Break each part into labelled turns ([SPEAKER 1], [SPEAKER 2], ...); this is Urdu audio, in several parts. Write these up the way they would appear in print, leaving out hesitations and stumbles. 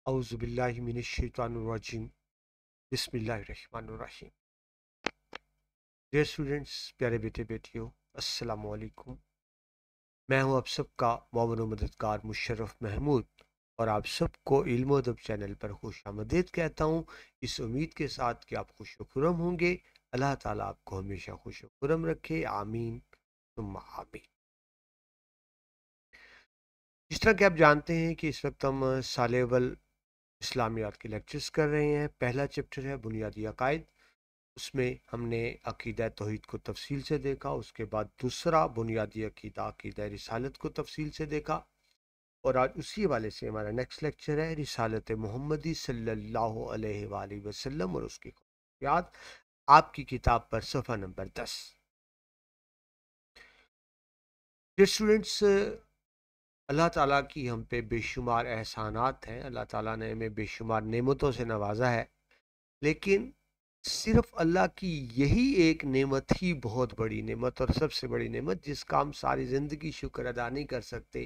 [SPEAKER 1] اعوذ باللہ من الشیطان الرجیم بسم اللہ الرحمن الرحیم۔ ڈیئر اسٹوڈنٹس، پیارے بیٹے بیٹیوں، السلام علیکم۔ میں ہوں آپ سب کا معاون و مددگار مشرف محمود، اور آپ سب کو علم و ادب چینل پر خوش آمدید کہتا ہوں، اس امید کے ساتھ کہ آپ خوش و خرم ہوں گے۔ اللہ تعالیٰ آپ کو ہمیشہ خوش و خرم رکھے، آمین ثم آمین۔ جس طرح کہ آپ جانتے ہیں کہ اس وقت ہم سال اول اسلامیات کے لیکچرز کر رہے ہیں۔ پہلا چیپٹر ہے بنیادی عقائد، اس میں ہم نے عقیدہ توحید کو تفصیل سے دیکھا۔ اس کے بعد دوسرا بنیادی عقیدہ عقیدہ رسالت کو تفصیل سے دیکھا، اور آج اسی حوالے سے ہمارا نیکسٹ لیکچر ہے رسالت محمدی صلی اللہ علیہ وآلہ وسلم اور اس کی خصوصیات، آپ کی کتاب پر صفحہ نمبر 10۔ اسٹوڈنٹس، اللہ تعالیٰ کی ہم پہ بے شمار احسانات ہیں، اللہ تعالیٰ نے ہمیں بے شمار نعمتوں سے نوازا ہے، لیکن صرف اللہ کی یہی ایک نعمت ہی بہت بڑی نعمت اور سب سے بڑی نعمت، جس کا ہم ساری زندگی شکر ادا نہیں کر سکتے،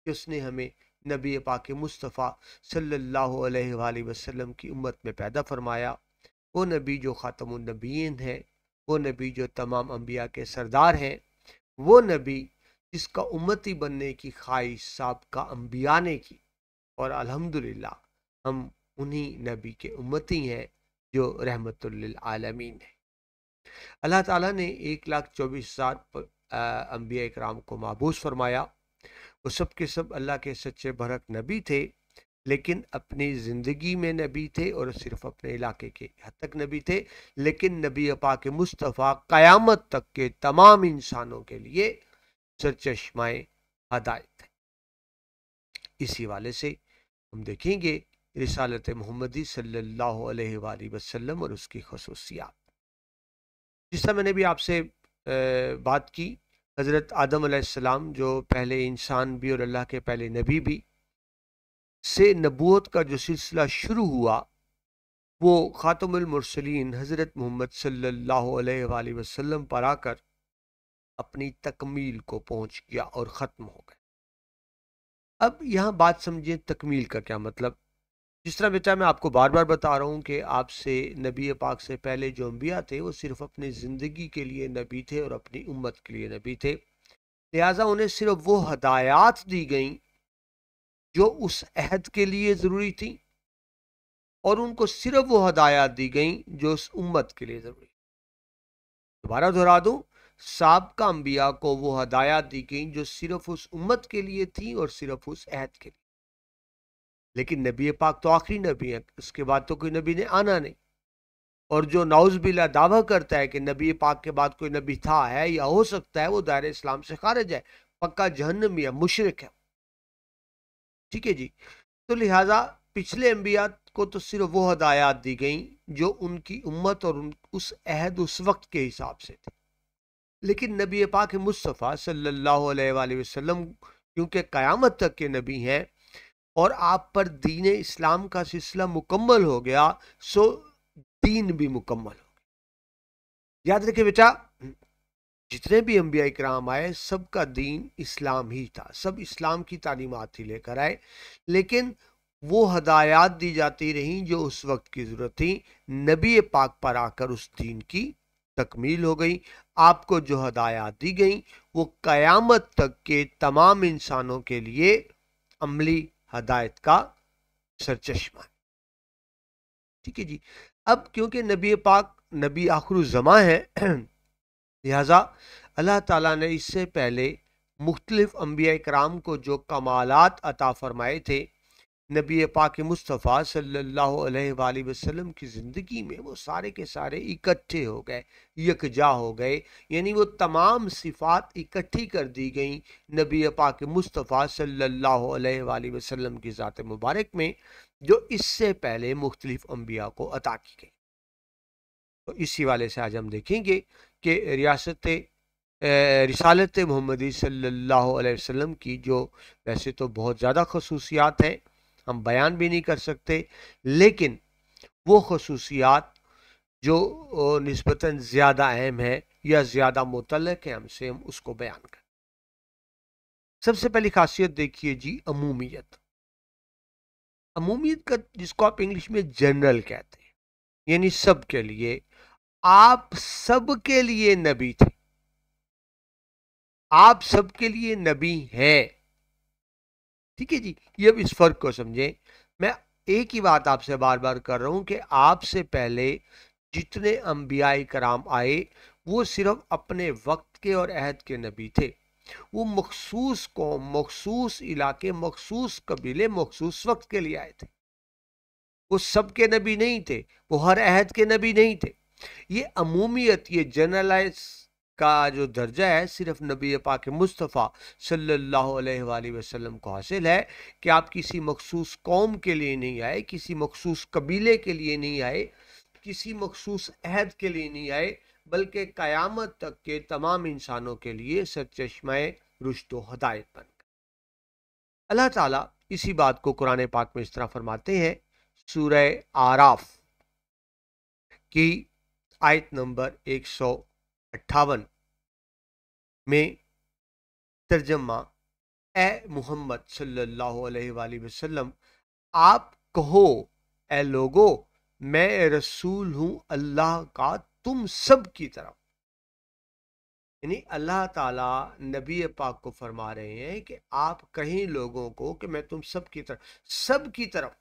[SPEAKER 1] کہ اس نے ہمیں نبی پاک مصطفیٰ صلی اللہ علیہ وآلہ وسلم کی امت میں پیدا فرمایا۔ وہ نبی جو خاتم النبیین ہے، وہ نبی جو تمام انبیاء کے سردار ہیں، وہ نبی جس کا امتی بننے کی خواہش سابقہ انبیاء نے کی، اور الحمدللہ ہم انہی نبی کے امتی ہیں جو رحمت للعالمین ہے۔ اللہ تعالیٰ نے 1,24,000 انبیاء اکرام کو مبعوث فرمایا۔ وہ سب کے سب اللہ کے سچے برحق نبی تھے، لیکن اپنی زندگی میں نبی تھے اور صرف اپنے علاقے کے حد تک نبی تھے، لیکن نبی پاک مصطفیٰ قیامت تک کے تمام انسانوں کے لیے سرچشمائے ہدایت ہے۔ اسی حوالے سے ہم دیکھیں گے رسالت محمدی صلی اللہ علیہ وآلہ وسلم اور اس کی خصوصیات۔ جس طرح میں نے بھی آپ سے بات کی، حضرت آدم علیہ السلام جو پہلے انسان بھی اور اللہ کے پہلے نبی بھی سے نبوت کا جو سلسلہ شروع ہوا، وہ خاتم المرسلین حضرت محمد صلی اللہ علیہ وآلہ وسلم پر آ کر اپنی تکمیل کو پہنچ گیا اور ختم ہو گیا۔ اب یہاں بات سمجھیں تکمیل کا کیا مطلب۔ جس طرح بیٹا میں آپ کو بار بار بتا رہا ہوں کہ آپ سے نبی پاک سے پہلے جو انبیاء تھے وہ صرف اپنی زندگی کے لیے نبی تھے اور اپنی امت کے لیے نبی تھے، لہٰذا انہیں صرف وہ ہدایات دی گئیں جو اس عہد کے لیے ضروری تھیں، اور ان کو صرف وہ ہدایات دی گئیں جو اس امت کے لیے ضروری۔ دوبارہ دہرا دوں، سابقہ انبیاء کو وہ ہدایات دی گئیں جو صرف اس امت کے لیے تھیں اور صرف اس عہد کے لیے، لیکن نبی پاک تو آخری نبی ہے، اس کے بعد تو کوئی نبی نے آنا نہیں۔ اور جو نعوذ باللہ دعویٰ کرتا ہے کہ نبی پاک کے بعد کوئی نبی تھا ہے یا ہو سکتا ہے، وہ دائرہ اسلام سے خارج ہے، پکا جہنمی ہے، مشرک ہے۔ ٹھیک ہے جی، تو لہٰذا پچھلے انبیاء کو تو صرف وہ ہدایات دی گئیں جو ان کی امت اور اس عہد اس وقت کے حساب سے تھے، لیکن نبی پاک مصطفیٰ صلی اللہ علیہ وآلہ وسلم کیونکہ قیامت تک کے نبی ہیں اور آپ پر دین اسلام کا سلسلہ مکمل ہو گیا، سو دین بھی مکمل ہو گیا۔ یاد رکھیں بیٹا، جتنے بھی انبیاء اکرام آئے سب کا دین اسلام ہی تھا، سب اسلام کی تعلیمات ہی لے کر آئے، لیکن وہ ہدایات دی جاتی رہیں جو اس وقت کی ضرورت تھی۔ نبی پاک پر آ کر اس دین کی تکمیل ہو گئی۔ آپ کو جو ہدایات دی گئیں وہ قیامت تک کے تمام انسانوں کے لیے عملی ہدایت کا سرچشمہ ہے۔ ٹھیک ہے جی، اب کیونکہ نبی پاک نبی آخر الزماں ہے، لہٰذا اللہ تعالیٰ نے اس سے پہلے مختلف انبیاء اکرام کو جو کمالات عطا فرمائے تھے، نبی پاک مصطفیٰ صلی اللہ علیہ وآلہ وسلم کی زندگی میں وہ سارے کے سارے اکٹھے ہو گئے، یکجا ہو گئے، یعنی وہ تمام صفات اکٹھی کر دی گئیں نبی پاک مصطفیٰ صلی اللہ علیہ وآلہ وسلم کی ذات مبارک میں، جو اس سے پہلے مختلف انبیاء کو عطا کی گئی۔ تو اسی والے سے آج ہم دیکھیں گے کہ رسالت محمدی صلی اللہ علیہ وسلم کی جو ویسے تو بہت زیادہ خصوصیات ہیں، ہم بیان بھی نہیں کر سکتے، لیکن وہ خصوصیات جو نسبتاً زیادہ اہم ہیں یا زیادہ متعلق ہیں ہم سے، ہم اس کو بیان کریں۔ سب سے پہلی خاصیت دیکھیے جی، عمومیت۔ عمومیت کا جس کو آپ انگلش میں جنرل کہتے ہیں، یعنی سب کے لیے، آپ سب کے لیے نبی تھے، آپ سب کے لیے نبی ہیں. ٹھیک ہے جی. یہ اب اس فرق کو سمجھیں. میں ایک ہی بات آپ سے بار بار کر رہا ہوں کہ آپ سے پہلے جتنے انبیاء کرام آئے وہ صرف اپنے وقت کے اور عہد کے نبی تھے. وہ مخصوص قوم، مخصوص علاقے، مخصوص قبیلے، مخصوص وقت کے لیے آئے تھے. وہ سب کے نبی نہیں تھے، وہ ہر عہد کے نبی نہیں تھے. یہ عمومیت، یہ جنرلائز کا جو درجہ ہے صرف نبی پاک مصطفیٰ صلی اللہ علیہ وآلہ وسلم کو حاصل ہے کہ آپ کسی مخصوص قوم کے لیے نہیں آئے، کسی مخصوص قبیلے کے لیے نہیں آئے، کسی مخصوص عہد کے لیے نہیں آئے، بلکہ قیامت تک کے تمام انسانوں کے لیے سرچشمہ رشد و ہدایت بن گئے. اللہ تعالیٰ اسی بات کو قرآن پاک میں اس طرح فرماتے ہیں. سورہ آراف کی آیت نمبر 158 میں ترجمہ: اے محمد صلی اللہ علیہ وآلہ وسلم، آپ کہو اے لوگو میں رسول ہوں اللہ کا تم سب کی طرف. یعنی اللہ تعالیٰ نبی پاک کو فرما رہے ہیں کہ آپ کہیں لوگوں کو کہ میں تم سب کی طرف،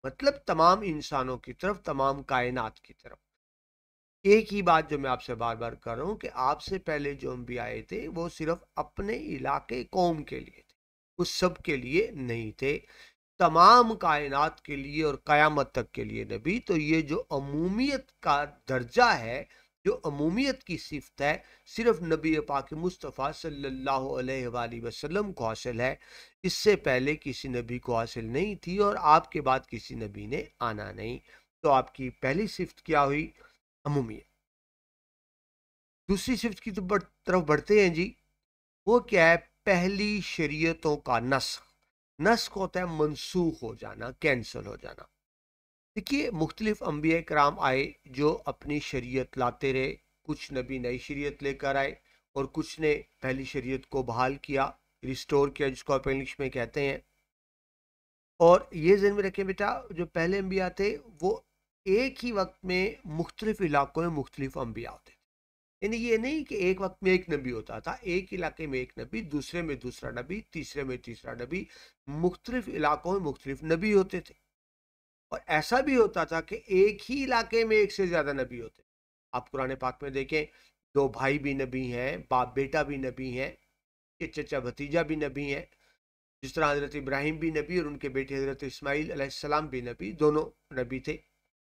[SPEAKER 1] مطلب تمام انسانوں کی طرف، تمام کائنات کی طرف. ایک ہی بات جو میں آپ سے بار بار کر رہا ہوں کہ آپ سے پہلے جو انبیاء آئے تھے وہ صرف اپنے علاقے قوم کے لیے تھے، وہ سب کے لیے نہیں تھے، تمام کائنات کے لیے اور قیامت تک کے لیے نبی. تو یہ جو عمومیت کا درجہ ہے، جو عمومیت کی صفت ہے، صرف نبی پاک مصطفیٰ صلی اللہ علیہ وآلہ وسلم کو حاصل ہے. اس سے پہلے کسی نبی کو حاصل نہیں تھی اور آپ کے بعد کسی نبی نے آنا نہیں. تو آپ کی پہلی صفت کیا ہوئی؟ عمومیت. دوسری صفت کی طرف بڑھتے ہیں جی. وہ کیا ہے؟ پہلی شریعتوں کا نسخ. نسخ ہوتا ہے منسوخ ہو جانا، کینسل ہو جانا. دیکھیے مختلف انبیاء کرام آئے جو اپنی شریعت لاتے رہے. کچھ نبی نئی شریعت لے کر آئے اور کچھ نے پہلی شریعت کو بحال کیا، ریسٹور کیا، جس کو آپ انگلش میں کہتے ہیں. اور یہ ذہن میں رکھیں بیٹا، جو پہلے انبیاء تھے وہ ایک ہی وقت میں مختلف علاقوں میں مختلف انبیاء ہوتے تھے. یعنی یہ نہیں کہ ایک وقت میں ایک نبی ہوتا تھا، ایک علاقے میں ایک نبی، دوسرے میں دوسرا نبی، تیسرے میں تیسرا نبی. مختلف علاقوں میں مختلف نبی ہوتے تھے. اور ایسا بھی ہوتا تھا کہ ایک ہی علاقے میں ایک سے زیادہ نبی ہوتے. آپ قرآن پاک میں دیکھیں، دو بھائی بھی نبی ہیں، باپ بیٹا بھی نبی ہیں، چچا بھتیجا بھی نبی ہیں. جس طرح حضرت ابراہیم بھی نبی اور ان کے بیٹے حضرت اسماعیل علیہ السلام بھی نبی، دونوں نبی تھے.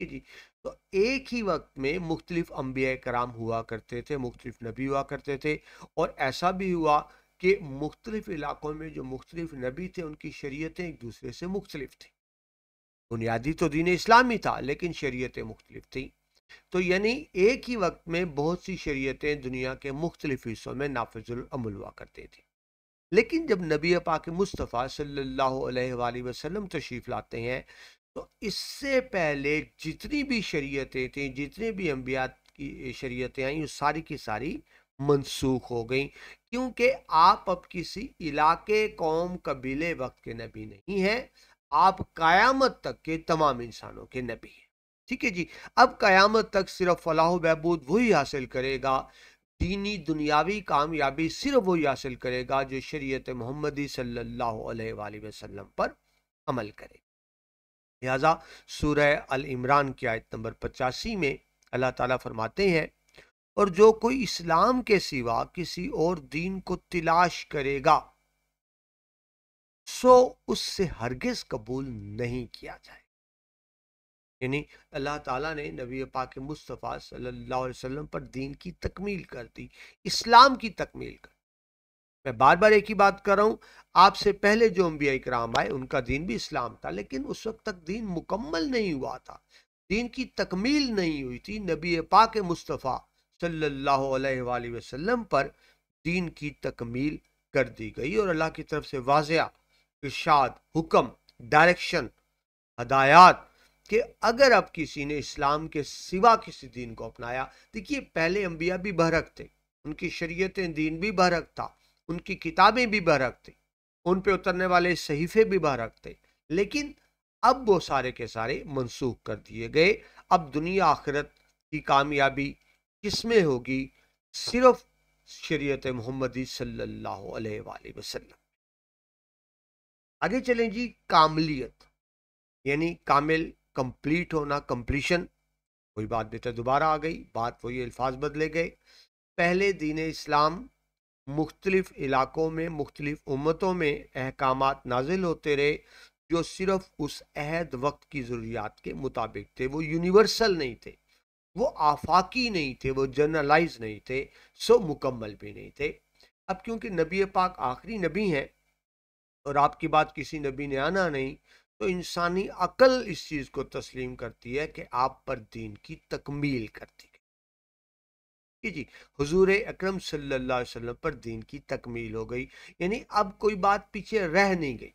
[SPEAKER 1] جی. تو ایک ہی وقت میں مختلف انبیاء کرام ہوا کرتے تھے، مختلف نبی ہوا کرتے تھے. اور ایسا بھی ہوا کہ مختلف علاقوں میں جو مختلف نبی تھے ان کی شریعتیں ایک دوسرے سے مختلف تھیں. بنیادی تو دین اسلامی تھا لیکن شریعتیں مختلف تھیں. تو یعنی ایک ہی وقت میں بہت سی شریعتیں دنیا کے مختلف حصوں میں نافذ العمل ہوا کرتے تھے. لیکن جب نبی پاک مصطفیٰ صلی اللہ علیہ وآلہ وسلم تشریف لاتے ہیں تو اس سے پہلے جتنی بھی شریعتیں تھیں، جتنے بھی انبیاء کی شریعتیں آئیں، وہ ساری کی ساری منسوخ ہو گئیں. کیونکہ آپ اب کسی علاقے، قوم، قبیلے، وقت کے نبی نہیں ہیں، آپ قیامت تک کے تمام انسانوں کے نبی ہیں. ٹھیک ہے جی. اب قیامت تک صرف فلاح و بہبود وہی حاصل کرے گا، دینی دنیاوی کامیابی صرف وہی حاصل کرے گا جو شریعت محمدی صلی اللہ علیہ وآلہ وسلم پر عمل کرے. لہذا سورہ العمران کی آیت نمبر 85 میں اللہ تعالیٰ فرماتے ہیں: اور جو کوئی اسلام کے سوا کسی اور دین کو تلاش کرے گا سو اس سے ہرگز قبول نہیں کیا جائے. یعنی اللہ تعالیٰ نے نبی پاک مصطفیٰ صلی اللہ علیہ وسلم پر دین کی تکمیل کر دی، اسلام کی تکمیل کر دی. میں بار بار ایک ہی بات کر رہا ہوں، آپ سے پہلے جو انبیاء کرام آئے ان کا دین بھی اسلام تھا، لیکن اس وقت تک دین مکمل نہیں ہوا تھا، دین کی تکمیل نہیں ہوئی تھی. نبی پاک مصطفیٰ صلی اللہ علیہ وآلہ وسلم پر دین کی تکمیل کر دی گئی اور اللہ کی طرف سے واضح ارشاد، حکم، ڈائریکشن، ہدایات کہ اگر اب کسی نے اسلام کے سوا کسی دین کو اپنایا. دیکھیے پہلے انبیاء بھی بہرک تھے، ان کی شریعتیں، دین بھی بہرک تھا، ان کی کتابیں بھی بہرک تھیں. ان پہ اترنے والے صحیفے بھی برحق تھے، لیکن اب وہ سارے کے سارے منسوخ کر دیے گئے۔ اب دنیا آخرت کی کامیابی کس میں ہوگی؟ صرف شریعت محمدی صلی اللہ علیہ وآلہ وسلم۔ آگے چلیں جی، کاملیت یعنی کامل، کمپلیٹ ہونا، کمپلیشن۔ کوئی بات بیٹا دوبارہ آ گئی، بات وہی، الفاظ بدلے گئے۔ پہلے دین اسلام مختلف علاقوں میں، مختلف امتوں میں احکامات نازل ہوتے رہے جو صرف اس عہد وقت کی ضروریات کے مطابق تھے، وہ یونیورسل نہیں تھے، وہ آفاقی نہیں تھے، وہ جنرلائز نہیں تھے، سو مکمل بھی نہیں تھے۔ اب کیونکہ نبی پاک آخری نبی ہیں اور آپ کی بات کسی نبی نے آنا نہیں، تو انسانی عقل اس چیز کو تسلیم کرتی ہے کہ آپ پر دین کی تکمیل کرتی ہے جی، حضور اکرم صلی اللہ علیہ وسلم پر دین کی تکمیل ہو گئی، یعنی اب کوئی بات پیچھے رہ نہیں گئی،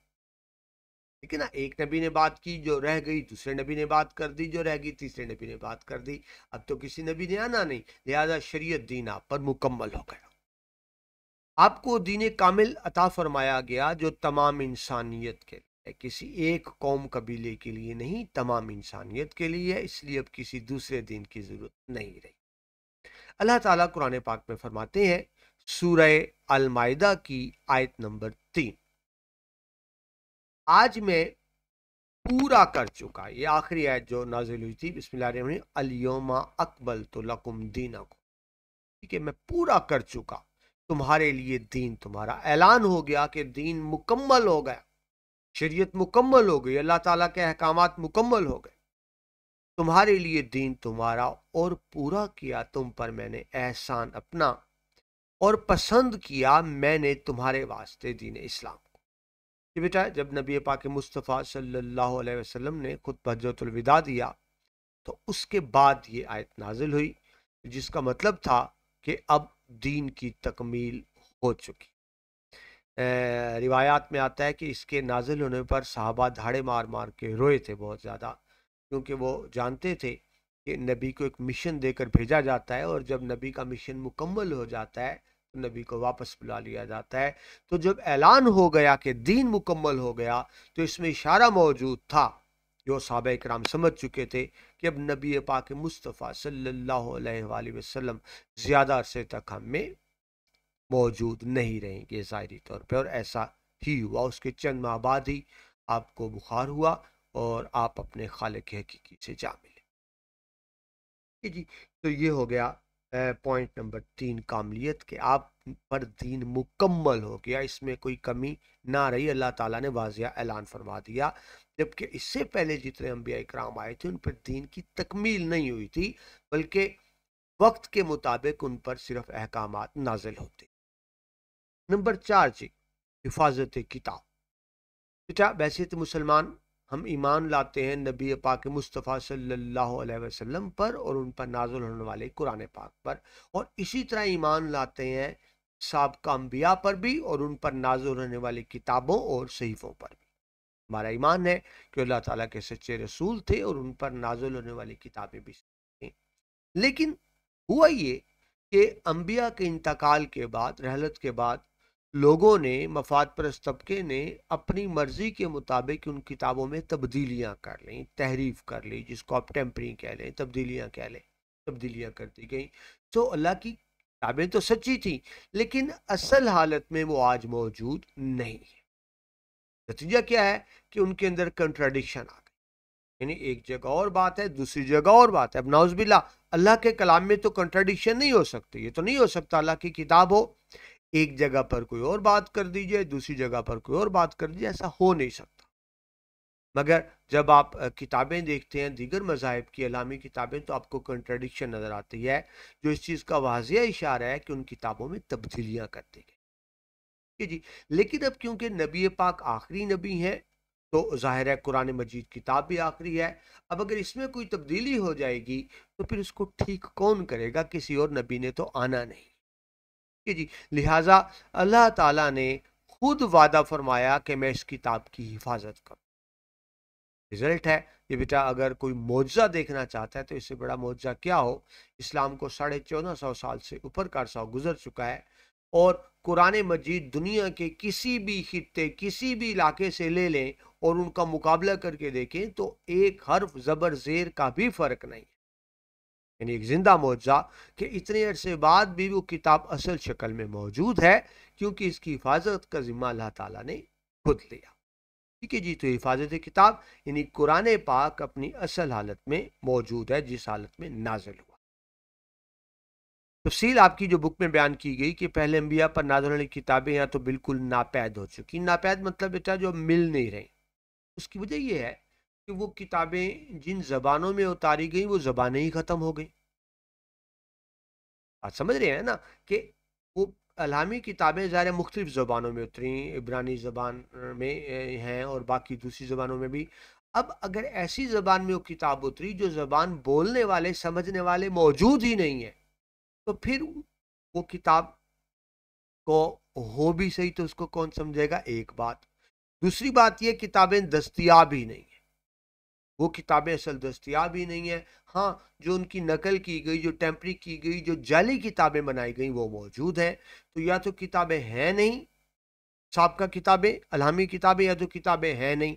[SPEAKER 1] ٹھیک ہے نا؟ ایک نبی نے بات کی جو رہ گئی، دوسرے نبی نے بات کر دی جو رہ گئی، تیسرے نبی نے بات کر دی، اب تو کسی نبی نے آنا نہیں، لہذا شریعت دین آپ پر مکمل ہو گیا۔ آپ کو دین کامل عطا فرمایا گیا جو تمام انسانیت کے لیے، کسی ایک قوم قبیلے کے لیے نہیں، تمام انسانیت کے لیے ہے، اس لیے اب کسی دوسرے دین کی ضرورت نہیں رہی۔ اللہ تعالیٰ قرآن پاک میں فرماتے ہیں، سورہ المائدہ کی آیت نمبر 3، آج میں پورا کر چکا، یہ آخری آیت جو نازل ہوئی تھی، بسم اللہ الرحمن الرحیم، الیوم اکملت لکم دینکم، ٹھیک ہے، میں پورا کر چکا تمہارے لیے دین تمہارا۔ اعلان ہو گیا کہ دین مکمل ہو گیا، شریعت مکمل ہو گئی، اللہ تعالیٰ کے احکامات مکمل ہو گئے، تمہارے لیے دین تمہارا، اور پورا کیا تم پر میں نے احسان اپنا، اور پسند کیا میں نے تمہارے واسطے دین اسلام کو۔ یہ بیٹا جب نبی پاک مصطفیٰ صلی اللہ علیہ وسلم نے خود حجۃ الوداع دیا تو اس کے بعد یہ آیت نازل ہوئی، جس کا مطلب تھا کہ اب دین کی تکمیل ہو چکی۔ روایات میں آتا ہے کہ اس کے نازل ہونے پر صحابہ دھاڑے مار مار کے روئے تھے بہت زیادہ، کیونکہ وہ جانتے تھے کہ نبی کو ایک مشن دے کر بھیجا جاتا ہے، اور جب نبی کا مشن مکمل ہو جاتا ہے تو نبی کو واپس بلا لیا جاتا ہے۔ تو جب اعلان ہو گیا کہ دین مکمل ہو گیا تو اس میں اشارہ موجود تھا جو صحابہ کرام سمجھ چکے تھے کہ اب نبی پاک مصطفیٰ صلی اللہ علیہ وآلہ وسلم زیادہ عرصے تک ہم میں موجود نہیں رہیں گے ظاہری طور پہ، اور ایسا ہی ہوا۔ اس کے چند ماہ بعد ہی آپ کو بخار ہوا اور آپ اپنے خالق حقیقی سے جا ملے جی۔ تو یہ ہو گیا پوائنٹ نمبر 3، کاملیت، کہ آپ پر دین مکمل ہو گیا، اس میں کوئی کمی نہ رہی، اللہ تعالیٰ نے واضح اعلان فرما دیا۔ جبکہ اس سے پہلے جتنے انبیاء کرام آئے تھے ان پر دین کی تکمیل نہیں ہوئی تھی، بلکہ وقت کے مطابق ان پر صرف احکامات نازل ہوتے۔ نمبر 4 جی، حفاظت کتاب۔ بیٹا ویسے تو مسلمان ہم ایمان لاتے ہیں نبی پاک مصطفیٰ صلی اللہ علیہ وسلم پر اور ان پر نازل ہونے والے قرآن پاک پر، اور اسی طرح ایمان لاتے ہیں سابقہ انبیاء پر بھی اور ان پر نازل ہونے والی کتابوں اور صحیفوں پر بھی۔ ہمارا ایمان ہے کہ اللہ تعالیٰ کے سچے رسول تھے اور ان پر نازل ہونے والی کتابیں بھی تھیں، لیکن ہوا یہ کہ انبیاء کے انتقال کے بعد، رحلت کے بعد، لوگوں نے، مفاد پرست طبقے نے اپنی مرضی کے مطابق ان کتابوں میں تبدیلیاں کر لیں، تحریف کر لی، جس کو آپ ٹیمپرنگ کہہ لیں، تبدیلیاں کہہ لیں، تبدیلیاں کر دی گئیں۔ تو اللہ کی کتابیں تو سچی تھیں، لیکن اصل حالت میں وہ آج موجود نہیں ہے۔ نتیجہ کیا ہے کہ ان کے اندر کنٹراڈکشن آ گئی، یعنی ایک جگہ اور بات ہے، دوسری جگہ اور بات ہے۔ اب نعوذ باللہ، اللہ کے کلام میں تو کنٹراڈکشن نہیں ہو سکتی، یہ تو نہیں ہو سکتا اللہ کی کتاب ہو ایک جگہ پر کوئی اور بات کر دیجئے، دوسری جگہ پر کوئی اور بات کر دیجئے، ایسا ہو نہیں سکتا۔ مگر جب آپ کتابیں دیکھتے ہیں دیگر مذاہب کی علامی کتابیں تو آپ کو کنٹراڈکشن نظر آتی ہے، جو اس چیز کا واضح اشارہ ہے کہ ان کتابوں میں تبدیلیاں کر دی گئی جی۔ لیکن اب کیونکہ نبی پاک آخری نبی ہیں تو ظاہر ہے قرآن مجید کتاب بھی آخری ہے، اب اگر اس میں کوئی تبدیلی ہو جائے گی تو پھر اس کو ٹھیک کون کرے گا؟ کسی اور نبی نے تو آنا نہیں جی۔ لہٰذا اللہ تعالیٰ نے خود وعدہ فرمایا کہ میں اس کتاب کی حفاظت کروں۔ رزلٹ ہے یہ بیٹا، اگر کوئی معجزہ دیکھنا چاہتا ہے تو اس سے بڑا معجزہ کیا ہو؟ اسلام کو 1450 سال سے اوپر کا عرصہ گزر چکا ہے، اور قرآن مجید دنیا کے کسی بھی خطے کسی بھی علاقے سے لے لیں اور ان کا مقابلہ کر کے دیکھیں تو ایک حرف زبر زیر کا بھی فرق نہیں، یعنی ایک زندہ معجزہ کہ اتنے عرصے بعد بھی وہ کتاب اصل شکل میں موجود ہے، کیونکہ اس کی حفاظت کا ذمہ اللہ تعالیٰ نے خود لیا۔ ٹھیک ہے جی، تو حفاظت کتاب یعنی قرآن پاک اپنی اصل حالت میں موجود ہے، جس حالت میں نازل ہوا۔ تفصیل آپ کی جو بک میں بیان کی گئی کہ پہلے انبیاء پر نازل ہونے کی کتابیں یا تو بالکل ناپید ہو چکی، ناپید مطلب بیٹا جو مل نہیں رہی، اس کی وجہ یہ ہے کہ وہ کتابیں جن زبانوں میں اتاری گئیں وہ زبانیں ہی ختم ہو گئیں۔ آپ سمجھ رہے ہیں نا کہ وہ الہامی کتابیں ظاہر مختلف زبانوں میں اتری، عبرانی زبان میں ہیں اور باقی دوسری زبانوں میں بھی۔ اب اگر ایسی زبان میں وہ کتاب اتری جو زبان بولنے والے سمجھنے والے موجود ہی نہیں ہیں، تو پھر وہ کتاب کو ہو بھی صحیح تو اس کو کون سمجھے گا؟ ایک بات۔ دوسری بات یہ کتابیں دستیاب ہی نہیں ہیں، وہ کتابیں اصل دستیاب ہی نہیں ہیں۔ ہاں، جو ان کی نقل کی گئی، جو ٹیمپری کی گئی، جو جعلی کتابیں بنائی گئیں وہ موجود ہیں۔ تو یا تو کتابیں ہیں نہیں، سابقہ کتابیں الہامی کتابیں، یا تو کتابیں ہیں نہیں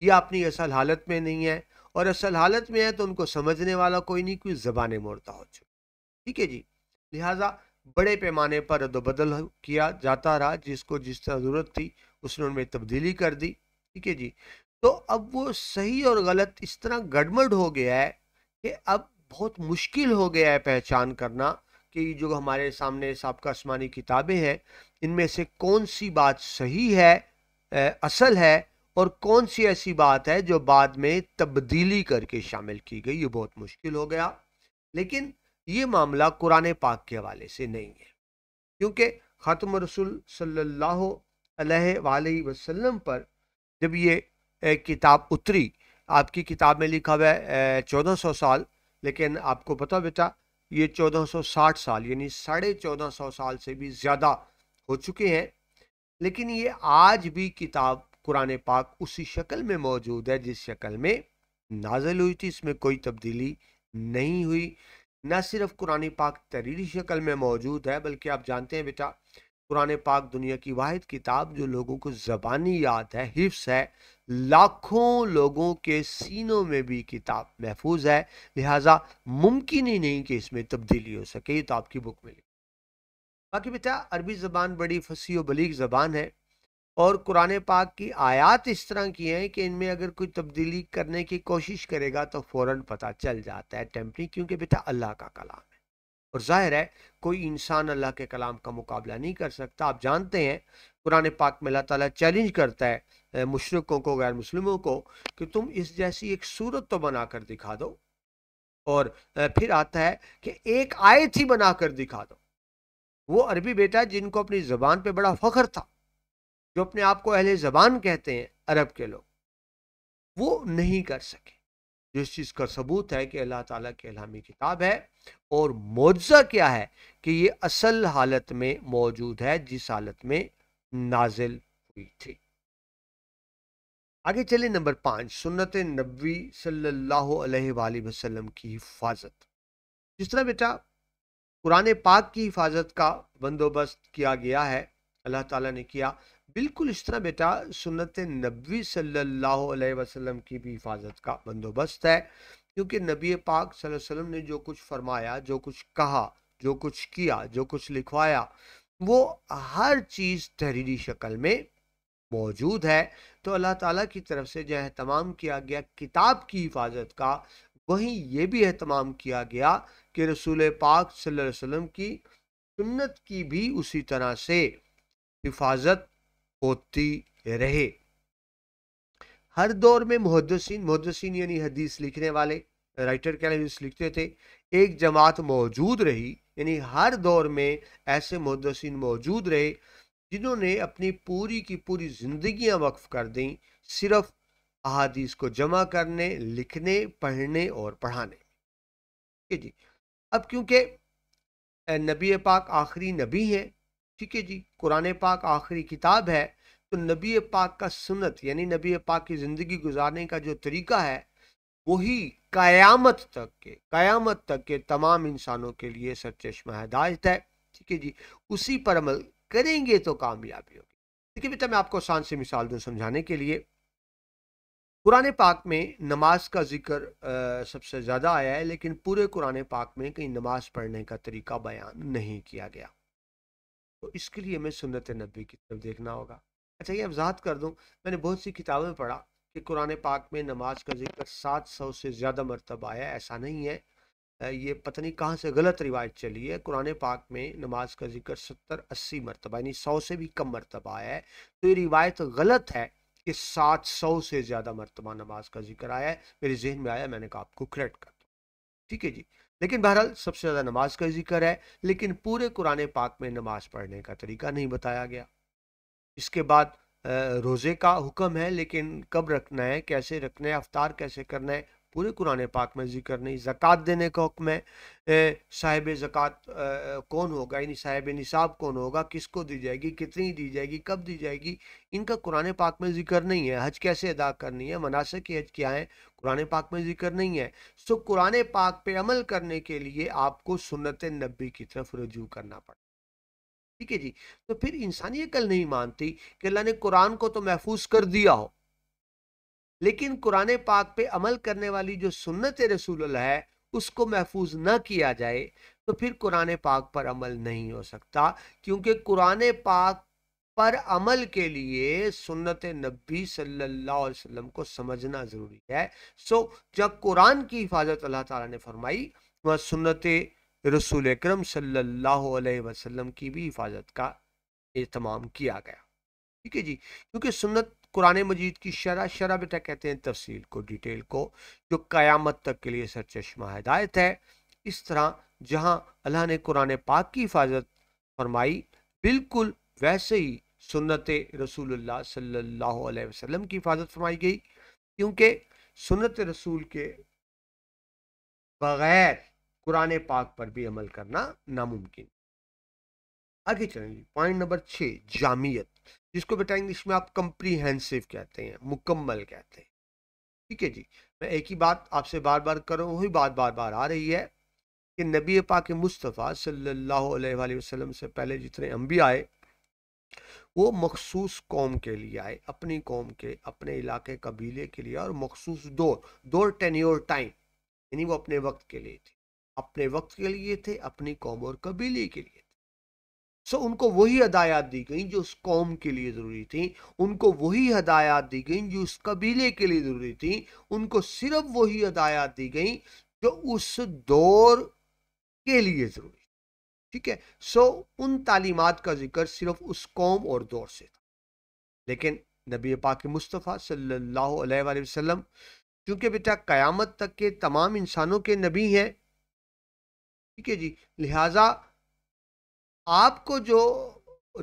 [SPEAKER 1] یا اپنی اصل حالت میں نہیں ہیں، اور اصل حالت میں ہے تو ان کو سمجھنے والا کوئی نہیں، کوئی زبانیں مردہ ہو چکی۔ ٹھیک ہے جی، لہٰذا بڑے پیمانے پر رد و بدل کیا جاتا رہا، جس کو جس طرح ضرورت تھی اس نے ان میں تبدیلی کر دی۔ ٹھیک ہے جی، تو اب وہ صحیح اور غلط اس طرح گڑبڑ ہو گیا ہے کہ اب بہت مشکل ہو گیا ہے پہچان کرنا کہ جو ہمارے سامنے سابقہ آسمانی کتابیں ہیں ان میں سے کون سی بات صحیح ہے، اصل ہے، اور کون سی ایسی بات ہے جو بعد میں تبدیلی کر کے شامل کی گئی۔ یہ بہت مشکل ہو گیا، لیکن یہ معاملہ قرآن پاک کے حوالے سے نہیں ہے، کیونکہ خاتم رسول صلی اللہ علیہ وآلہ وسلم پر جب یہ کتاب اتری، آپ کی کتاب میں لکھا ہوا ہے 1400 سال، لیکن آپ کو پتا بیٹا یہ 1460 سال یعنی 1450 سال سے بھی زیادہ ہو چکے ہیں، لیکن یہ آج بھی کتاب قرآن پاک اسی شکل میں موجود ہے جس شکل میں نازل ہوئی تھی، اس میں کوئی تبدیلی نہیں ہوئی۔ نہ صرف قرآن پاک تحریری شکل میں موجود ہے، بلکہ آپ جانتے ہیں بیٹا قرآن پاک دنیا کی واحد کتاب جو لوگوں کو زبانی یاد ہے، حفظ ہے، لاکھوں لوگوں کے سینوں میں بھی کتاب محفوظ ہے، لہٰذا ممکن ہی نہیں کہ اس میں تبدیلی ہو سکے۔ یہ تو آپ کی بک میں لکھا۔ باقی بیٹا عربی زبان بڑی فصیح و بلیغ زبان ہے، اور قرآن پاک کی آیات اس طرح کی ہیں کہ ان میں اگر کوئی تبدیلی کرنے کی کوشش کرے گا تو فوراً پتہ چل جاتا ہے ٹیمپری، کیونکہ بیٹا اللہ کا کلام ہے، اور ظاہر ہے کوئی انسان اللہ کے کلام کا مقابلہ نہیں کر سکتا۔ آپ جانتے ہیں قرآن پاک میں اللہ تعالیٰ چیلنج کرتا ہے مشرکوں کو، غیر مسلموں کو، کہ تم اس جیسی ایک صورت تو بنا کر دکھا دو، اور پھر آتا ہے کہ ایک آیت ہی بنا کر دکھا دو۔ وہ عربی بیٹا جن کو اپنی زبان پہ بڑا فخر تھا، جو اپنے آپ کو اہل زبان کہتے ہیں عرب کے لوگ، وہ نہیں کر سکے، جو اس چیز کا ثبوت ہے کہ اللہ تعالیٰ کی الہامی کتاب ہے، اور معجزہ کیا ہے کہ یہ اصل حالت میں موجود ہے جس حالت میں نازل ہوئی تھی۔ آگے چلیں نمبر 5، سنت نبوی صلی اللہ علیہ وآلہ وسلم کی حفاظت۔ جس طرح بیٹا قرآن پاک کی حفاظت کا بندوبست کیا گیا ہے، اللہ تعالیٰ نے کیا، بالکل اس طرح بیٹا سنت نبوی صلی اللہ علیہ وسلم کی بھی حفاظت کا بندوبست ہے، کیونکہ نبی پاک صلی اللہ علیہ وسلم نے جو کچھ فرمایا، جو کچھ کہا، جو کچھ کیا، جو کچھ لکھوایا، وہ ہر چیز تحریری شکل میں موجود ہے۔ تو اللہ تعالیٰ کی طرف سے جو اہتمام کیا گیا کتاب کی حفاظت کا، وہیں یہ بھی اہتمام کیا گیا کہ رسول پاک صلی اللہ علیہ وسلم کی سنت کی بھی اسی طرح سے حفاظت ہوتی رہے۔ ہر دور میں محدثین یعنی حدیث لکھنے والے، رائٹر کے حدیث لکھتے تھے، ایک جماعت موجود رہی، یعنی ہر دور میں ایسے محدثین موجود رہے جنہوں نے اپنی پوری کی پوری زندگیاں وقف کر دیں صرف احادیث کو جمع کرنے، لکھنے، پڑھنے اور پڑھانے۔ جی، اب کیونکہ نبی پاک آخری نبی ہیں، ٹھیک ہے جی، قرآن پاک آخری کتاب ہے، تو نبی پاک کا سنت یعنی نبی پاک کی زندگی گزارنے کا جو طریقہ ہے وہی قیامت تک کے تمام انسانوں کے لیے سرچشمہ ہدایت ہے۔ ٹھیک ہے جی، اسی پر عمل کریں گے تو کامیابی ہوگی۔ دیکھیے بیٹا میں آپ کو آسان سے مثال دوں سمجھانے کے لیے۔ قرآن پاک میں نماز کا ذکر سب سے زیادہ آیا ہے، لیکن پورے قرآن پاک میں کہیں نماز پڑھنے کا طریقہ بیان نہیں کیا گیا، تو اس کے لیے ہمیں سنت نبی کی طرف دیکھنا ہوگا۔ اچھا یہ وضاحت کر دوں، میں نے بہت سی کتابوں میں پڑھا کہ قرآن پاک میں نماز کا ذکر 700 سے زیادہ مرتبہ آیا ہے، ایسا نہیں ہے۔ یہ پتہ نہیں کہاں سے غلط روایت چلی ہے۔ قرآن پاک میں نماز کا ذکر 70-80 مرتبہ یعنی 100 سے بھی کم مرتبہ آیا ہے، تو یہ روایت غلط ہے کہ 700 سے زیادہ مرتبہ نماز کا ذکر آیا ہے۔ میرے ذہن میں آیا، میں نے کہا آپ کو کریکٹ کر دوں، ٹھیک ہے جی۔ لیکن بہرحال سب سے زیادہ نماز کا ذکر ہے، لیکن پورے قرآن پاک میں نماز پڑھنے کا طریقہ نہیں بتایا گیا۔ اس کے بعد روزے کا حکم ہے، لیکن کب رکھنا ہے، کیسے رکھنا ہے، افطار کیسے کرنا ہے، پورے قرآن پاک میں ذکر نہیں۔ زکوٰۃ دینے کا حکم ہے، صاحب زکوٰۃ کون ہوگا، یعنی صاحب نصاب کون ہوگا، کس کو دی جائے گی، کتنی دی جائے گی، کب دی جائے گی، ان کا قرآن پاک میں ذکر نہیں ہے۔ حج کیسے ادا کرنی ہے، مناسک حج کیا ہے، قرآن پاک میں ذکر نہیں ہے۔ سو قرآن پاک پہ عمل کرنے کے لیے آپ کو سنت نبی کی طرف رجوع کرنا پڑتا، ٹھیک ہے جی۔ تو پھر انسانی عقل نہیں مانتی کہ اللہ نے قرآن کو تو محفوظ کر دیا ہو، لیکن قرآن پاک پہ عمل کرنے والی جو سنت رسول اللہ ہے اس کو محفوظ نہ کیا جائے، تو پھر قرآن پاک پر عمل نہیں ہو سکتا، کیونکہ قرآن پاک پر عمل کے لیے سنت نبی صلی اللہ علیہ وسلم کو سمجھنا ضروری ہے۔ جب قرآن کی حفاظت اللہ تعالیٰ نے فرمائی، وہ سنت رسول اکرم صلی اللہ علیہ وسلم کی بھی حفاظت کا اہتمام کیا گیا، ٹھیک ہے جی۔ کیونکہ سنت قرآن مجید کی شرح بیٹا کہتے ہیں تفصیل کو، ڈیٹیل کو، جو قیامت تک کے لیے سرچشمہ ہدایت ہے۔ اس طرح جہاں اللہ نے قرآن پاک کی حفاظت فرمائی، بالکل ویسے ہی سنت رسول اللہ صلی اللہ علیہ وسلم کی حفاظت فرمائی گئی، کیونکہ سنت رسول کے بغیر قرآن پاک پر بھی عمل کرنا ناممکن۔ آگے چلیں گے، پوائنٹ نمبر 6، جامعیت، جس کو بیٹا انگلش میں آپ کمپریہنسو کہتے ہیں، مکمل کہتے ہیں، ٹھیک ہے جی۔ میں ایک ہی بات آپ سے بار بار کروں، وہی بات بار بار آ رہی ہے کہ نبی پاک مصطفیٰ صلی اللہ علیہ وآلہ وسلم سے پہلے جتنے انبیاء آئے وہ مخصوص قوم کے لیے آئے، اپنی قوم کے، اپنے علاقے قبیلے کے لیے، اور مخصوص دور ٹینیور ٹائم، یعنی وہ اپنے وقت کے لیے تھے، اپنے وقت کے لیے تھے، اپنی قوم اور قبیلے کے لیے تھے۔ ان کو وہی ہدایات دی گئیں جو اس قوم کے لیے ضروری تھیں، ان کو وہی ہدایات دی گئیں جو اس قبیلے کے لیے ضروری تھیں، ان کو صرف وہی ہدایات دی گئیں جو اس دور کے لیے ضروری تھی، ٹھیک ہے۔ ان تعلیمات کا ذکر صرف اس قوم اور دور سے تھا، لیکن نبی پاک مصطفیٰ صلی اللہ علیہ وآلہ وسلم چونکہ بیٹا قیامت تک کے تمام انسانوں کے نبی ہیں، ٹھیک ہے جی، لہٰذا آپ کو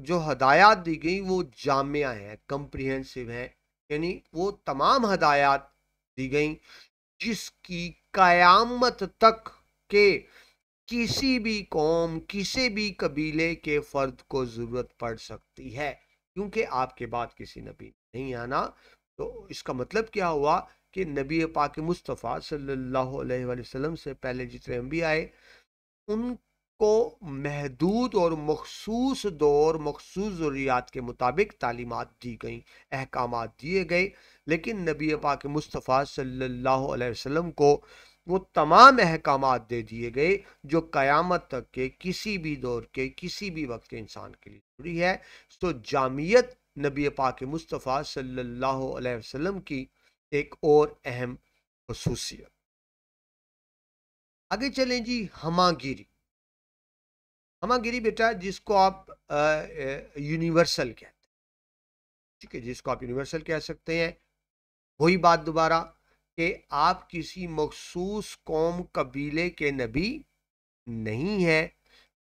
[SPEAKER 1] جو ہدایات دی گئی وہ جامعہ ہیں، کمپریہنسو ہیں، یعنی وہ تمام ہدایات دی گئیں جس کی قیامت تک کے کسی بھی قوم، کسی بھی قبیلے کے فرد کو ضرورت پڑ سکتی ہے، کیونکہ آپ کے بعد کسی نبی نہیں آنا۔ تو اس کا مطلب کیا ہوا کہ نبی پاک مصطفیٰ صلی اللہ علیہ وآلہ وسلم سے پہلے جتنے انبیاء آئے ان کو محدود اور مخصوص دور، مخصوص ضروریات کے مطابق تعلیمات دی گئیں، احکامات دیے گئے، لیکن نبی پاک مصطفیٰ صلی اللہ علیہ وسلم کو وہ تمام احکامات دے دیے گئے جو قیامت تک کے کسی بھی دور کے، کسی بھی وقت کے انسان کے لیے ضروری ہے۔ جامعیت نبی پاک مصطفیٰ صلی اللہ علیہ وسلم کی ایک اور اہم خصوصیت۔ آگے چلیں جی، ہمہ گیری۔ ہمہ گیری بیٹا جس کو آپ یونیورسل کہتے ہیں، ٹھیک ہے، جس کو آپ یونیورسل کہہ سکتے ہیں، وہی بات دوبارہ کہ آپ کسی مخصوص قوم قبیلے کے نبی نہیں ہیں،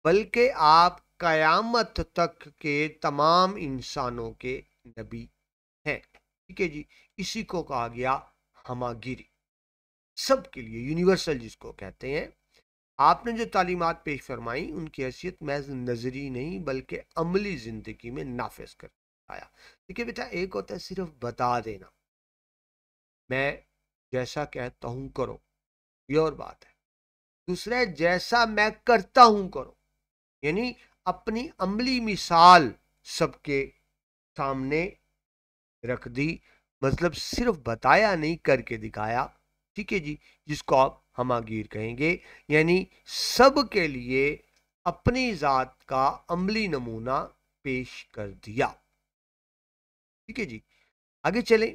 [SPEAKER 1] بلکہ آپ قیامت تک کے تمام انسانوں کے نبی ہیں، ٹھیک ہے جی۔ اسی کو کہا گیا ہمہ گیری، سب کے لیے یونیورسل جس کو کہتے ہیں۔ آپ نے جو تعلیمات پیش فرمائیں ان کی حیثیت محض نظری نہیں بلکہ عملی زندگی میں نافذ کر آیا۔ دیکھیے بیٹا، ایک ہوتا ہے صرف بتا دینا، میں جیسا کہتا ہوں کرو، یہ اور بات ہے۔ دوسرا ہے جیسا میں کرتا ہوں کرو، یعنی اپنی عملی مثال سب کے سامنے رکھ دی، مطلب صرف بتایا نہیں، کر کے دکھایا، ٹھیک ہے جی، جس کو آپ ہماگیر کہیں گے، یعنی سب کے لیے اپنی ذات کا عملی نمونہ پیش کر دیا، ٹھیک ہے جی۔ آگے چلیں،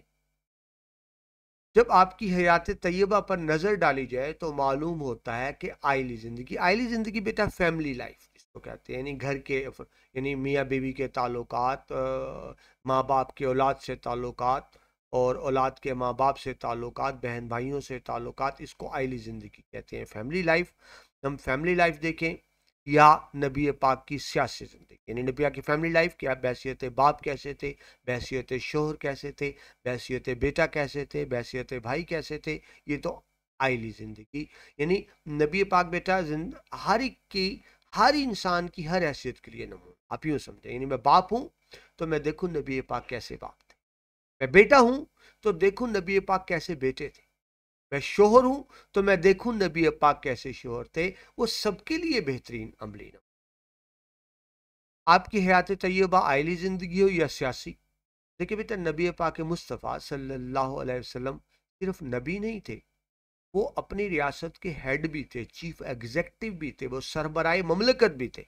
[SPEAKER 1] جب آپ کی حیات طیبہ پر نظر ڈالی جائے تو معلوم ہوتا ہے کہ آئلی زندگی بیٹا فیملی لائف اس کو کہتے ہیں، یعنی گھر کے، یعنی میاں بیوی کے تعلقات، ماں باپ کے اولاد سے تعلقات، اور اولاد کے ماں باپ سے تعلقات، بہن بھائیوں سے تعلقات، اس کو آئلی زندگی کہتے ہیں، فیملی لائف۔ ہم فیملی لائف دیکھیں یا نبی پاک کی سیاسی زندگی، یعنی نبی پاک کی فیملی لائف کیا، بحیثیت باپ کیسے تھے، بحیثیت شوہر کیسے تھے، بحیثیت بیٹا کیسے تھے، بحیثیت بھائی کیسے تھے، یہ تو آئلی زندگی، یعنی نبی پاک بیٹا ہر ایک کی، ہر انسان کی ہر حیثیت کے لیے نمونہ، آپ یوں سمجھیں، یعنی میں باپ ہوں تو میں دیکھوں نبی پاک کیسے باپ تھے، میں بیٹا ہوں تو دیکھوں نبی پاک کیسے بیٹے تھے، میں شوہر ہوں تو میں دیکھوں نبی پاک کیسے شوہر تھے، وہ سب کے لیے بہترین عملی نمونہ۔ آپ کی حیات طیبہ آئلی زندگی ہو یا سیاسی، دیکھیں بیٹا نبی پاک مصطفیٰ صلی اللہ علیہ وسلم صرف نبی نہیں تھے، وہ اپنی ریاست کے ہیڈ بھی تھے، چیف ایگزیکٹو بھی تھے، وہ سربراہ مملکت بھی تھے،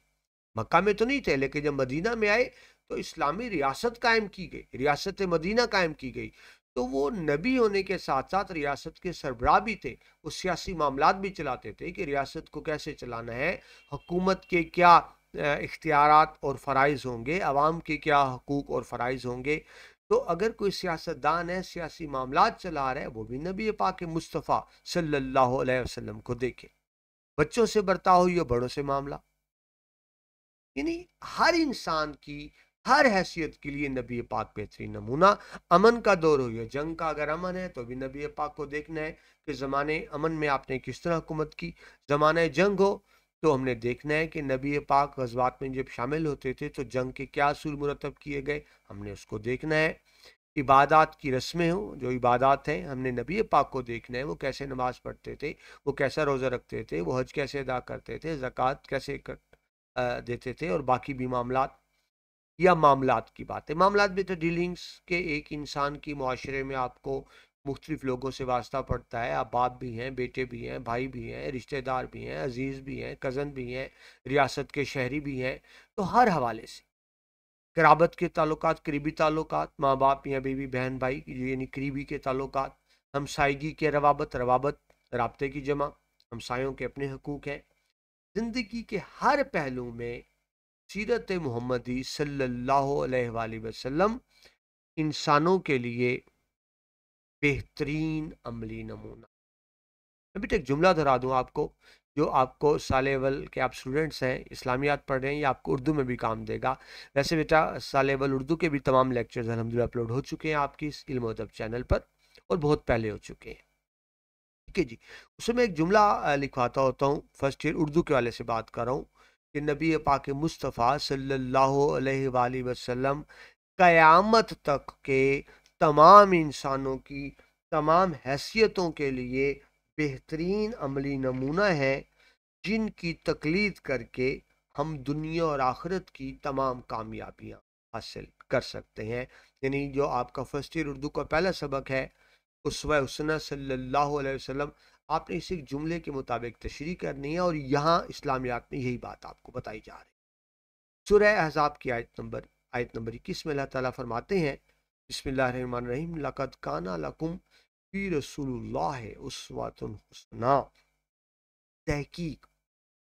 [SPEAKER 1] مکہ میں تو نہیں تھے، لیکن جب مدینہ میں آئے تو اسلامی ریاست قائم کی گئی، ریاست مدینہ قائم کی گئی، تو وہ نبی ہونے کے ساتھ ساتھ ریاست کے سربراہ بھی تھے، وہ سیاسی معاملات بھی چلاتے تھے کہ ریاست کو کیسے چلانا ہے، حکومت کے کیا اختیارات اور فرائض ہوں گے، عوام کے کیا حقوق اور فرائض ہوں گے۔ تو اگر کوئی سیاستدان ہے، سیاسی معاملات چلا رہا ہے، وہ بھی نبی پاک مصطفیٰ صلی اللہ علیہ وسلم کو دیکھے، بچوں سے برتاؤ یا بڑوں سے معاملہ، یعنی ہر انسان کی ہر حیثیت کے لیے نبی پاک بہترین نمونہ۔ امن کا دور ہو یا جنگ کا، اگر امن ہے تو بھی نبی پاک کو دیکھنا ہے کہ زمانے امن میں آپ نے کس طرح حکومت کی، زمانے جنگ ہو تو ہم نے دیکھنا ہے کہ نبی پاک غزوات میں جب شامل ہوتے تھے تو جنگ کے کیا اصول مرتب کیے گئے، ہم نے اس کو دیکھنا ہے۔ عبادات کی رسمیں ہوں، جو عبادات ہیں، ہم نے نبی پاک کو دیکھنا ہے، وہ کیسے نماز پڑھتے تھے، وہ کیسا روزہ رکھتے تھے، وہ حج کیسے ادا کرتے تھے، زکوٰۃ کیسے دیتے تھے، اور باقی بھی معاملات، یا معاملات کی بات ہے، معاملات بھی تو ڈیلنگز کے، ایک انسان کی معاشرے میں آپ کو مختلف لوگوں سے واسطہ پڑتا ہے، آپ باپ بھی ہیں، بیٹے بھی ہیں، بھائی بھی ہیں، رشتہ دار بھی ہیں، عزیز بھی ہیں، کزن بھی ہیں، ریاست کے شہری بھی ہیں، تو ہر حوالے سے قرابت کے تعلقات، قریبی تعلقات، ماں باپ یا بیوی بہن بھائی، یعنی قریبی کے تعلقات، ہمسائیگی کے روابط، رابطے کی جمع، ہمسایوں کے اپنے حقوق ہیں، زندگی کے ہر پہلو میں سیرت محمدی صلی اللہ علیہ وآلہ وسلم انسانوں کے لیے بہترین عملی نمونہ۔ میں بیٹا ایک جملہ دہرا دوں آپ کو، جو آپ کو سال اول کے آپ اسٹوڈنٹس ہیں، اسلامیات پڑھ رہے ہیں، یا آپ کو اردو میں بھی کام دے گا۔ ویسے بیٹا سال اول اردو کے بھی تمام لیکچرز الحمدللہ اپلوڈ ہو چکے ہیں آپ کی اس علم و ادب چینل پر، اور بہت پہلے ہو چکے ہیں، ٹھیک ہے جی۔ اس میں ایک جملہ لکھواتا ہوتا ہوں، فرسٹ ایئر اردو کے والے سے بات کر رہا ہوں، کہ نبی پاک مصطفیٰ صلی اللہ علیہ وآلہ وسلم قیامت تک کے تمام انسانوں کی تمام حیثیتوں کے لیے بہترین عملی نمونہ ہے، جن کی تقلید کر کے ہم دنیا اور آخرت کی تمام کامیابیاں حاصل کر سکتے ہیں۔ یعنی جو آپ کا فرسٹ ایئر اردو کا پہلا سبق ہے، اسوہ حسنہ صلی اللہ علیہ وسلم، آپ نے اسی جملے کے مطابق تشریح کرنی ہے، اور یہاں اسلامیات میں یہی بات آپ کو بتائی جا رہی ہے۔ سورہ احزاب کی آیت نمبر 21 میں اللہ تعالیٰ فرماتے ہیں، بسم اللہ الرحمن الرحیم، لَقَدْ كَانَ لَكُمْ فِي رَسُولِ اللَّهِ أُسْوَةٌ حَسَنَةٌ، تحقیق،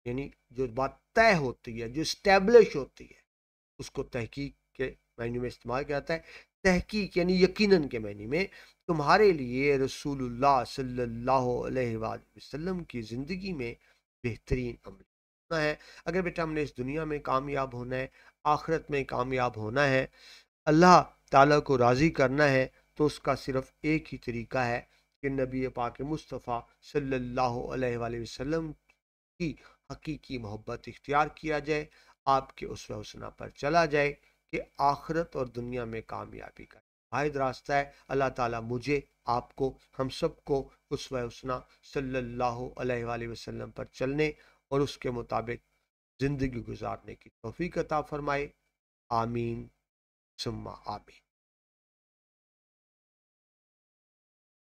[SPEAKER 1] یعنی جو بات طے ہوتی ہے، جو اسٹیبلش ہوتی ہے، اس کو تحقیق کے معنی میں استعمال کیا جاتا ہے۔ تحقیق یعنی یقیناً کے معنی میں تمہارے لیے رسول اللہ صلی اللہ علیہ وآلہ وسلم کی زندگی میں بہترین عمل ہونا ہے۔ اگر بیٹا ہم نے اس دنیا میں کامیاب ہونا ہے، آخرت میں کامیاب ہونا ہے، اللہ تعالیٰ کو راضی کرنا ہے، تو اس کا صرف ایک ہی طریقہ ہے کہ نبی پاک مصطفیٰ صلی اللہ علیہ وآلہ وسلم کی حقیقی محبت اختیار کیا جائے، آپ کے اسوہ حسنہ پر چلا جائے، کہ آخرت اور دنیا میں کامیابی کا واحد راستہ ہے۔ اللہ تعالیٰ مجھے، آپ کو، ہم سب کو اسوہ حسنہ صلی اللہ علیہ وآلہ وسلم پر چلنے اور اس کے مطابق زندگی گزارنے کی توفیق عطا فرمائے۔ آمین ثم آمین۔